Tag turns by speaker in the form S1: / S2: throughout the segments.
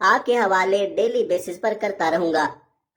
S1: آپ کے حوالے ڈیلی بیسس پر کرتا رہوں گا۔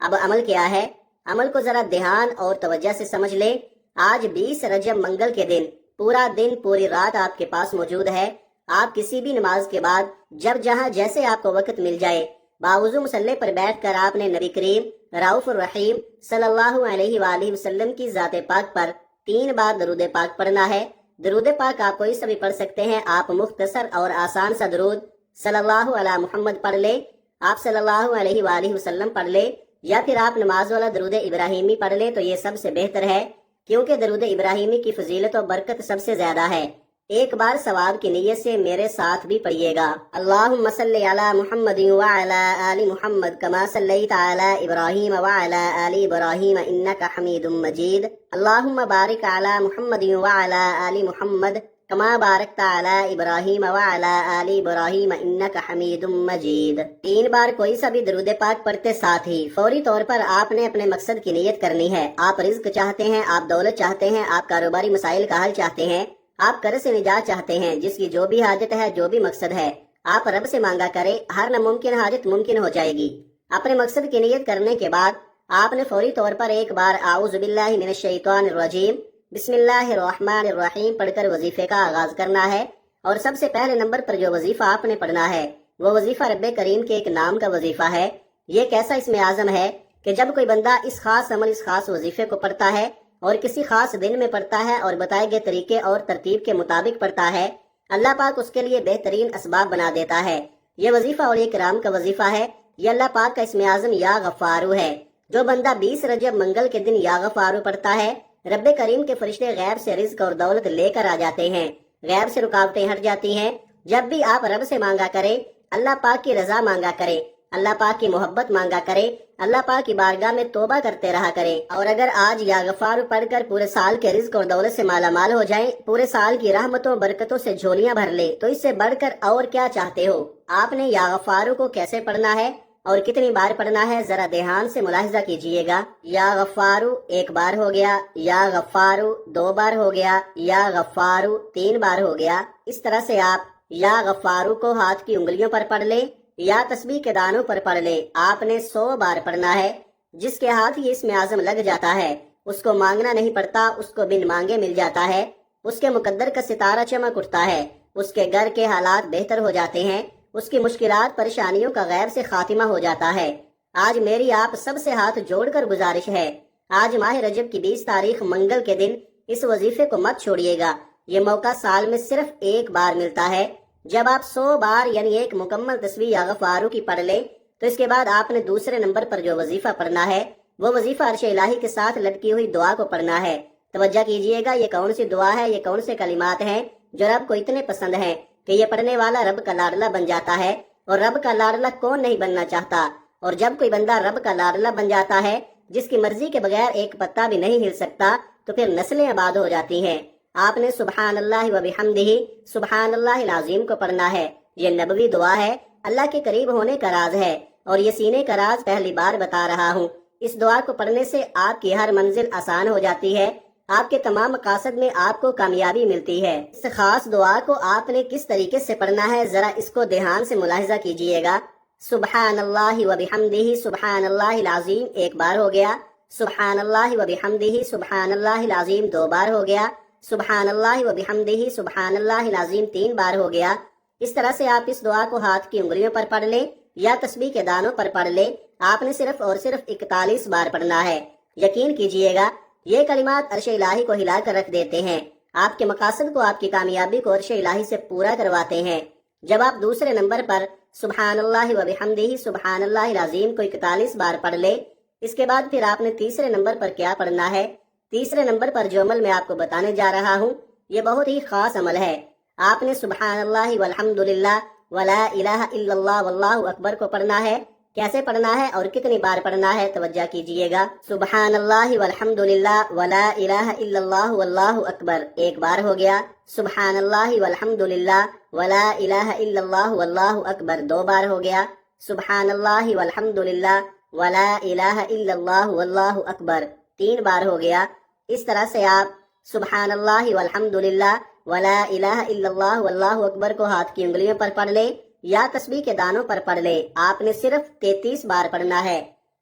S1: اب عمل کیا ہے؟ عمل کو ذرا دھیان اور توجہ سے سمجھ لیں۔ آج 20 رجب منگل کے دن پورا دن پوری رات آپ کے پاس موجود ہے۔ آپ کسی بھی نماز کے بعد جب جہاں جیسے آپ کو وقت مل جائے باوضو مصلی پر بیٹھ کر آپ نے نبی کریم رؤوف الرحیم صلی اللہ علیہ وآلہ وسلم کی ذات پاک پر 3 بار درود پاک پڑھنا ہے۔ درود پاک آپ کوئی سا بھی پڑھ سکتے ہیں۔ آپ مختصر اور آسان سا درود صلی اللہ علی محمد پڑھ لے، آپ صلی اللہ علیہ وآلہ وسلم پڑھ لے، یا پھر آپ نماز والا درود ابراہیمی پڑھ لے تو یہ سب سے بہتر ہے، کیونکہ درود ابراہیمی کی فضیلت و برکت سب سے زیادہ ہے۔ ایک بار ثواب کی نیت سے میرے ساتھ بھی پڑھیے گا۔ اللہم صلی علی محمد وعلی آل محمد کما صلیت علی ابراہیم وعلی آل ابراہیم انک حمید مجید۔ اللہم بارک علی محمد وعلی آل محمد کما بارکت علی ابراہیم وعلی آل ابراہیم انک حمید مجید۔ 3 بار کوئی سا بھی درود پاک پڑھتے ساتھ ہی فوری طور پر آپ نے اپنے مقصد کی نیت کرنی ہے۔ آپ رزق چاہتے ہیں، آپ دولت چاہتے ہیں، آپ کاروباری مسائل کا حل چاہتے ہیں، آپ قرض سے نجات چاہتے ہیں، جس کی جو بھی حاجت ہے، جو بھی مقصد ہے، آپ رب سے مانگا کرے، ہر ناممکن حاجت ممکن ہو جائے گی۔ اپنے مقصد کی نیت کرنے کے بعد آپ نے فوری طور پر ایک بار اعوذ باللہ من الشیطان الرجیم بسم اللہ الرحمن الرحیم پڑھ کر وظیفے کا آغاز کرنا ہے۔ اور سب سے پہلے نمبر پر جو وظیفہ آپ نے پڑھنا ہے وہ وظیفہ رب کریم کے ایک نام کا وظیفہ ہے۔ یہ کیسا اسم اعظم ہے کہ جب کوئی بندہ اس خاص عمل، اس خاص وظیفے کو پڑھتا ہے اور کسی خاص دن میں پڑھتا ہے اور بتائے گئے طریقے اور ترتیب کے مطابق پڑھتا ہے، اللہ پاک اس کے لیے بہترین اسباب بنا دیتا ہے۔ یہ وظیفہ اور یہ کرام کا وظیفہ ہے۔ یہ اللہ پاک کا اسم اعظم یا غفارو ہے۔ جو بندہ 20 رجب منگل کے دن یا غفارو پڑھتا ہے، رب کریم کے فرشتے غیب سے رزق اور دولت لے کر آ جاتے ہیں، غیب سے رکاوٹیں ہٹ جاتی ہیں۔ جب بھی آپ رب سے مانگا کرے، اللہ پاک کی رضا مانگا کرے، اللہ پاک کی محبت مانگا کرے، اللہ پاک کی بارگاہ میں توبہ کرتے رہا کرے، اور اگر آج یا غفار پڑھ کر پورے سال کے رزق اور دولت سے مالا مال ہو جائیں، پورے سال کی رحمتوں برکتوں سے جھولیاں بھر لے، تو اس سے بڑھ کر اور کیا چاہتے ہو؟ آپ نے یا غفارو کو کیسے پڑھنا ہے اور کتنی بار پڑھنا ہے ذرا دھیان سے ملاحظہ کیجئے گا۔ یا غفارو 1 بار ہو گیا، یا غفارو 2 بار ہو گیا، یا غفارو 3 بار ہو گیا۔ اس طرح سے آپ یا غفارو کو ہاتھ کی انگلیوں پر پڑھ لیں یا تسبیح کے دانوں پر پڑھ لیں۔ آپ نے 100 بار پڑھنا ہے۔ جس کے ہاتھ یہ اسم اعظم لگ جاتا ہے اس کو مانگنا نہیں پڑتا، اس کو بن مانگے مل جاتا ہے، اس کے مقدر کا ستارہ چمک اٹھتا ہے، اس کے گھر کے حالات بہتر ہو جاتے ہیں، اس کی مشکلات پریشانیوں کا غیب سے خاتمہ ہو جاتا ہے۔ آج میری آپ سب سے ہاتھ جوڑ کر گزارش ہے، آج ماہ رجب کی 20 تاریخ منگل کے دن اس وظیفے کو مت چھوڑیے گا۔ یہ موقع سال میں صرف 1 بار ملتا ہے۔ جب آپ 100 بار یعنی ایک مکمل تسبیح یا غفارو کی پڑھ لیں تو اس کے بعد آپ نے دوسرے نمبر پر جو وظیفہ پڑھنا ہے وہ وظیفہ عرش الہی کے ساتھ لٹکی ہوئی دعا کو پڑھنا ہے۔ توجہ کیجئے گا، یہ کون سی دعا ہے، یہ کون سے کلمات ہیں جو رب کو اتنے پسند ہیں کہ یہ پڑھنے والا رب کا لاڈلا بن جاتا ہے۔ اور رب کا لاڈلا کون نہیں بننا چاہتا؟ اور جب کوئی بندہ رب کا لاڈلا بن جاتا ہے جس کی مرضی کے بغیر ایک پتا بھی نہیں ہل سکتا، تو پھر نسلیں آباد ہو جاتی ہیں۔ آپ نے سبحان اللہ و بحمدہ سبحان اللہ العظیم کو پڑھنا ہے۔ یہ نبوی دعا ہے، اللہ کے قریب ہونے کا راز ہے، اور یہ سینے کا راز پہلی بار بتا رہا ہوں۔ اس دعا کو پڑھنے سے آپ کی ہر منزل آسان ہو جاتی ہے، آپ کے تمام مقاصد میں آپ کو کامیابی ملتی ہے۔ اس خاص دعا کو آپ نے کس طریقے سے پڑھنا ہے ذرا اس کو دھیان سے ملاحظہ کیجئے گا۔ سبحان اللہ و بحمدہ سبحان اللہ العظیم 1 بار ہو گیا، سبحان اللہ و بحمدہ سبحان اللہ العظیم 2 بار ہو گیا، سبحان اللہ و بحمدہ سبحان اللہ العظیم 3 بار ہو گیا۔ اس طرح سے آپ اس دعا کو ہاتھ کی انگلیوں پر پڑھ لیں یا تسبیح کے دانوں پر پڑھ لیں۔ آپ نے صرف اور صرف 41 بار پڑھنا ہے۔ یقین کیجئے گا یہ کلمات عرش الہی کو ہلا کر رکھ دیتے ہیں، آپ کے مقاصد کو، آپ کی کامیابی کو عرش الہی سے پورا کرواتے ہیں۔ جب آپ دوسرے نمبر پر سبحان اللہ و بحمدہ سبحان اللہ العظیم کو 41 بار پڑھ لیں، اس کے بعد پھر آپ نے تیسرے نمبر پر کیا پڑھنا ہے؟ تیسرے نمبر پر جو عمل میں آپ کو بتانے جا رہا ہوں یہ بہت ہی خاص عمل ہے۔ آپ نے سبحان اللہ والحمد للہ ولا الہ الا اللہ واللہ اکبر کو پڑھنا ہے۔ کیسے پڑھنا ہے اور کتنی بار پڑھنا ہے توجہ کیجئے گا۔ سبحان اللہ والحمد للہ ولا الہ الا اللہ واللہ اکبر 1 بار ہو گیا، سبحان اللہ والحمد للہ ولا الہ الا اللہ واللہ اکبر 2 بار ہو گیا، سبحان اللہ والحمد للہ ولا الہ الا اللہ واللہ اکبر 3 بار ہو گیا۔ اس طرح سے آپ سبحان اللہ والحمد للہ ولا الہ الا اللہ واللہ اکبر کو ہاتھ کی انگلیوں پر پڑھ لیں یا تسبیح کے دانوں پر پڑھ لے، آپ نے صرف 33 بار پڑھنا ہے۔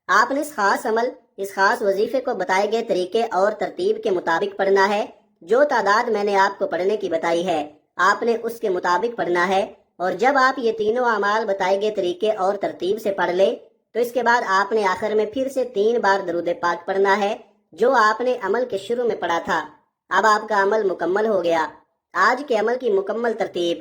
S1: آپ نے اس خاص عمل، اس خاص وظیفے کو بتائے گئے طریقے اور ترتیب کے مطابق پڑھنا ہے۔ جو تعداد میں نے آپ کو پڑھنے کی بتائی ہے آپ نے اس کے مطابق پڑھنا ہے، اور جب آپ یہ تینوں اعمال بتائے گئے طریقے اور ترتیب سے پڑھ لے تو اس کے بعد آپ نے آخر میں پھر سے 3 بار درود پاک پڑھنا ہے جو آپ نے عمل کے شروع میں پڑھا تھا۔ اب آپ کا عمل مکمل ہو گیا۔ آج کے عمل کی مکمل ترتیب: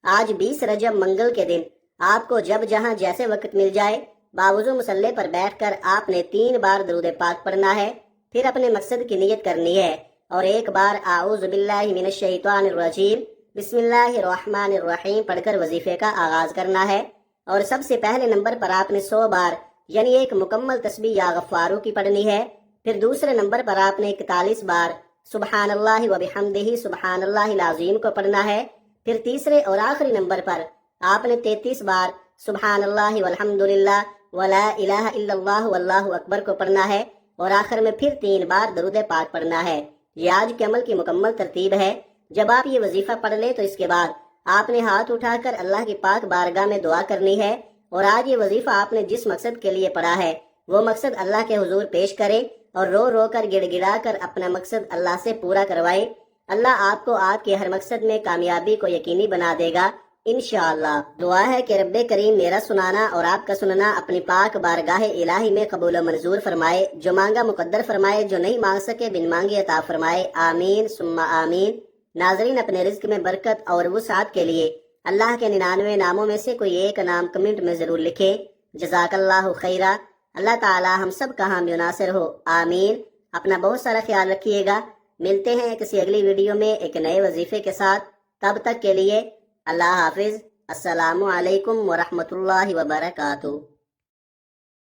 S1: آج 20 رجب منگل کے دن آپ کو جب جہاں جیسے وقت مل جائے باوضو مصلی پر بیٹھ کر آپ نے 3 بار درود پاک پڑھنا ہے، پھر اپنے مقصد کی نیت کرنی ہے اور ایک بار اعوذ باللہ من الشیطان الرجیم بسم اللہ الرحمن الرحیم پڑھ کر وظیفے کا آغاز کرنا ہے، اور سب سے پہلے نمبر پر آپ نے 100 بار یعنی ایک مکمل تسبیح یا غفارو کی پڑھنی ہے۔ پھر دوسرے نمبر پر آپ نے 41 بار سبحان اللہ و بحمدہ سبحان اللہ العظیم کو پڑھنا ہے۔ پھر تیسرے اور آخری نمبر پر آپ نے 33 بار سبحان اللہ والحمدللہ ولا الہ الا اللہ واللہ اکبر کو پڑھنا ہے، اور آخر میں پھر 3 بار درود پاک پڑھنا ہے۔ یہ آج کے عمل کی مکمل ترتیب ہے۔ جب آپ یہ وظیفہ پڑھ لیں تو اس کے بعد آپ نے ہاتھ اٹھا کر اللہ کی پاک بارگاہ میں دعا کرنی ہے، اور آج یہ وظیفہ آپ نے جس مقصد کے لیے پڑھا ہے وہ مقصد اللہ کے حضور پیش کرے اور رو رو کر گڑ گڑا کر اپنا مقصد اللہ سے پورا کروائے۔ اللہ آپ کو آپ کے ہر مقصد میں کامیابی کو یقینی بنا دے گا انشاءاللہ۔ دعا ہے کہ رب کریم میرا سنانا اور آپ کا سننا اپنی پاک بارگاہ الہی میں قبول و منظور فرمائے، جو مانگا مقدر فرمائے، جو نہیں مانگ سکے بن مانگے عطا فرمائے، آمین ثم آمین۔ ناظرین، اپنے رزق میں برکت اور وسعت کے لیے اللہ کے 99 ناموں میں سے کوئی ایک نام کمنٹ میں ضرور لکھیں۔ جزاک اللہ خیرہ۔ اللہ تعالی ہم سب کا حامی و ناصر ہو، آمین۔ اپنا بہت سارا خیال رکھیے گا۔ ملتے ہیں کسی اگلی ویڈیو میں ایک نئے وظیفے کے ساتھ۔ تب تک کے لیے اللہ حافظ۔ السلام علیکم ورحمۃ اللہ وبرکاتہ۔